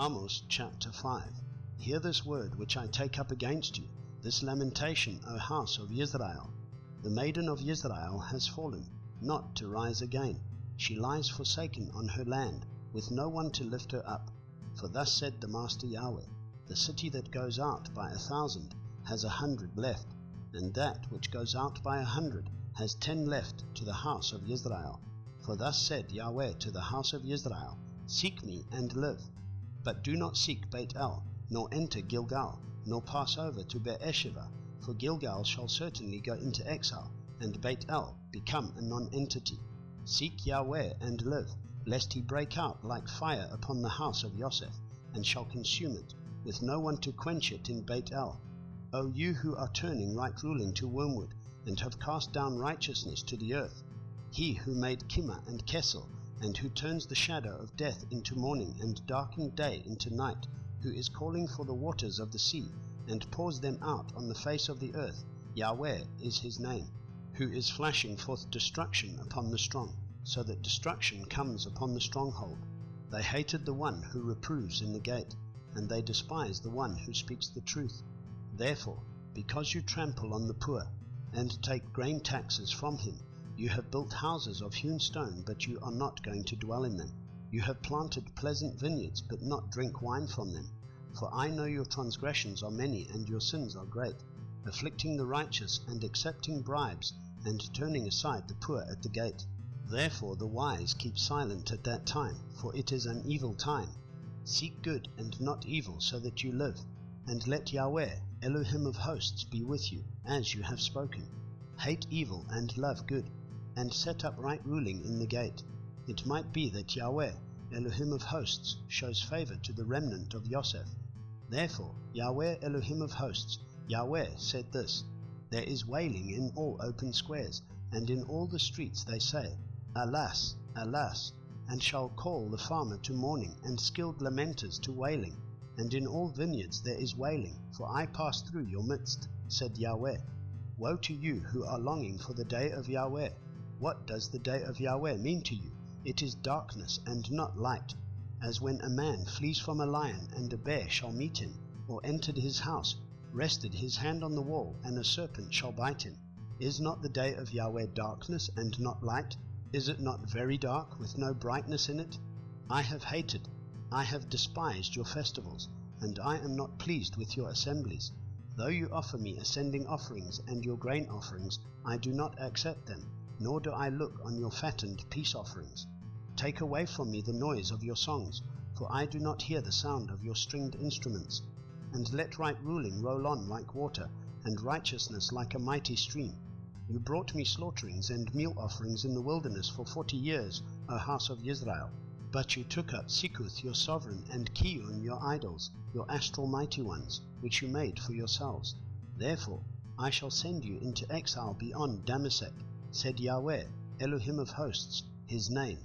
Amos chapter 5. Hear this word which I take up against you, this lamentation, O house of Israel. The maiden of Israel has fallen, not to rise again. She lies forsaken on her land, with no one to lift her up. For thus said the Master Yahweh, the city that goes out by 1,000 has 100 left, and that which goes out by 100 has 10 left to the house of Israel. For thus said Yahweh to the house of Israel, Seek me and live. But do not seek Beit El, nor enter Gilgal, nor pass over to Beersheba, for Gilgal shall certainly go into exile, and Beit El become a non-entity. Seek Yahweh and live, lest he break out like fire upon the house of Yosef, and shall consume it, with no one to quench it in Beit El. O you who are turning right ruling to wormwood, and have cast down righteousness to the earth, he who made Kima and Kesel, and who turns the shadow of death into morning and darkened day into night, who is calling for the waters of the sea, and pours them out on the face of the earth, Yahweh is his name, who is flashing forth destruction upon the strong, so that destruction comes upon the stronghold. They hated the one who reproves in the gate, and they despise the one who speaks the truth. Therefore, because you trample on the poor, and take grain taxes from him, you have built houses of hewn stone, but you are not going to dwell in them. You have planted pleasant vineyards, but not drink wine from them. For I know your transgressions are many, and your sins are great, afflicting the righteous, and accepting bribes, and turning aside the poor at the gate. Therefore the wise keep silent at that time, for it is an evil time. Seek good and not evil, so that you live. And let Yahweh, Elohim of hosts, be with you, as you have spoken. Hate evil and love good, and set up right ruling in the gate. It might be that Yahweh, Elohim of hosts, shows favor to the remnant of Yosef. Therefore Yahweh, Elohim of hosts, Yahweh said this, There is wailing in all open squares, and in all the streets they say, Alas, alas, and shall call the farmer to mourning, and skilled lamenters to wailing. And in all vineyards there is wailing, for I pass through your midst, said Yahweh. Woe to you who are longing for the day of Yahweh. What does the day of Yahweh mean to you? It is darkness and not light, as when a man flees from a lion, and a bear shall meet him, or entered his house, rested his hand on the wall, and a serpent shall bite him. Is not the day of Yahweh darkness and not light? Is it not very dark, with no brightness in it? I have hated, I have despised your festivals, and I am not pleased with your assemblies. Though you offer me ascending offerings and your grain offerings, I do not accept them, nor do I look on your fattened peace offerings. Take away from me the noise of your songs, for I do not hear the sound of your stringed instruments. And let right ruling roll on like water, and righteousness like a mighty stream. You brought me slaughterings and meal offerings in the wilderness for 40 years, O house of Israel. But you took up Sikuth your sovereign, and Kiyun your idols, your astral mighty ones, which you made for yourselves. Therefore I shall send you into exile beyond Damasek, said Yahweh, Elohim of hosts, his name.